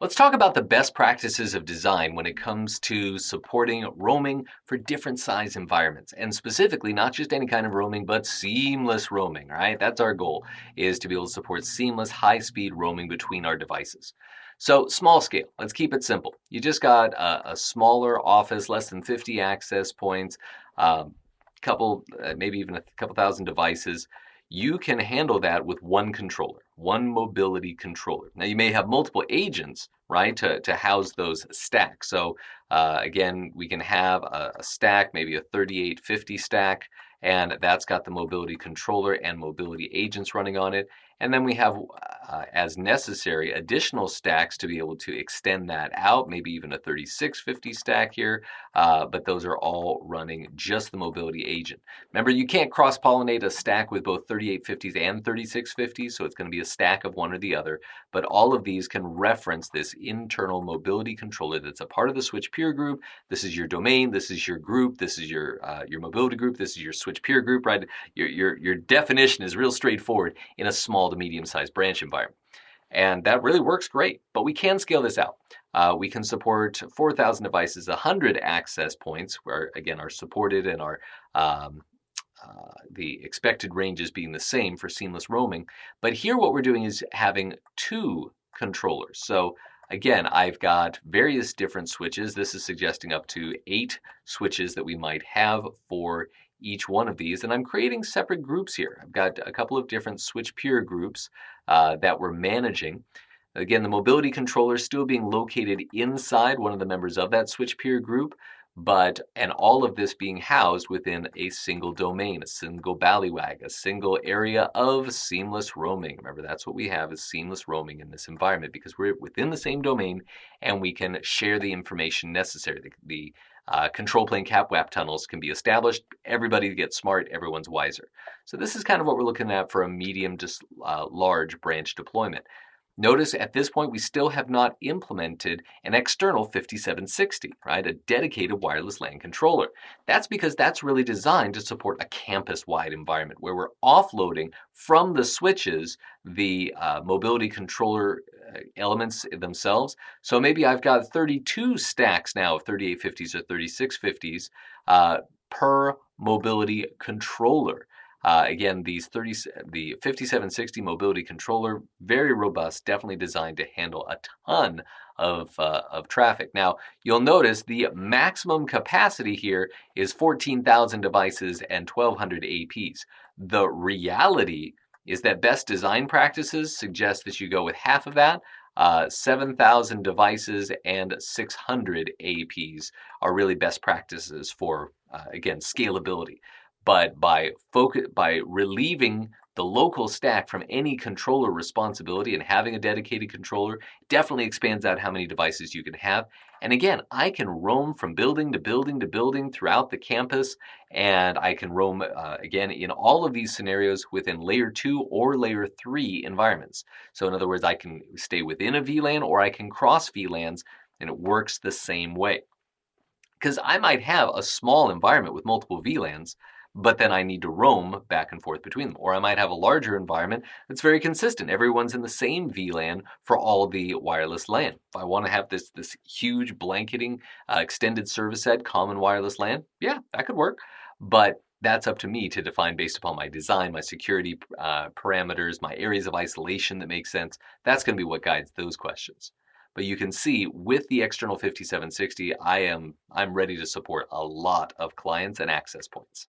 Let's talk about the best practices of design when it comes to supporting roaming for different size environments. And specifically, not just any kind of roaming, but seamless roaming, right? That's our goal, is to be able to support seamless, high-speed roaming between our devices. So small scale, let's keep it simple. You just got a smaller office, less than 50 access points, maybe even a couple thousand devices. You can handle that with one controller, one mobility controller. Now, you may have multiple agents, right, to house those stacks. So, again, we can have a stack, maybe a 3850 stack, and that's got the mobility controller and mobility agents running on it. And then we have, as necessary, additional stacks to be able to extend that out, maybe even a 3650 stack here, but those are all running just the mobility agent. Remember, you can't cross-pollinate a stack with both 3850s and 3650s, so it's going to be a stack of one or the other, but all of these can reference this internal mobility controller that's a part of the switch peer group. This is your domain, this is your group, this is your mobility group, this is your switch peer group, right? Your definition is real straightforward in a small to medium-sized branch environment. And that really works great, but we can scale this out. We can support 4,000 devices, 100 access points, where again are supported and are the expected ranges being the same for seamless roaming. But here what we're doing is having two controllers. So again, I've got various different switches. This is suggesting up to 8 switches that we might have for each one of these, and I'm creating separate groups here. I've got a couple of different switch peer groups that we're managing. Again, the mobility controller still being located inside one of the members of that switch peer group, and all of this being housed within a single domain, a single ballywag, a single area of seamless roaming. Remember, that's what we have is seamless roaming in this environment because we're within the same domain and we can share the information necessary. The control plane CapWAP tunnels can be established. Everybody gets smart. Everyone's wiser. So this is kind of what we're looking at for a medium to large branch deployment. Notice at this point we still have not implemented an external 5760, right? A dedicated wireless LAN controller. That's because that's really designed to support a campus-wide environment where we're offloading from the switches the mobility controller elements themselves. So maybe I've got 32 stacks now of 3850s or 3650s per mobility controller. Again, the 5760 mobility controller, very robust, definitely designed to handle a ton of traffic. Now, you'll notice the maximum capacity here is 14,000 devices and 1,200 APs. The reality is that best design practices suggest that you go with half of that. 7,000 devices and 600 APs are really best practices for, again, scalability. But by relieving the local stack from any controller responsibility and having a dedicated controller definitely expands out how many devices you can have. And again, I can roam from building to building to building throughout the campus, and I can roam, again, in all of these scenarios within layer 2 or layer 3 environments. So in other words, I can stay within a VLAN or I can cross VLANs, and it works the same way. Because I might have a small environment with multiple VLANs, but then I need to roam back and forth between them. Or I might have a larger environment that's very consistent. Everyone's in the same VLAN for all the wireless LAN. If I want to have this huge blanketing extended service set, common wireless LAN, yeah, that could work. But that's up to me to define based upon my design, my security parameters, my areas of isolation that make sense. That's going to be what guides those questions. But you can see with the external 5760, I'm ready to support a lot of clients and access points.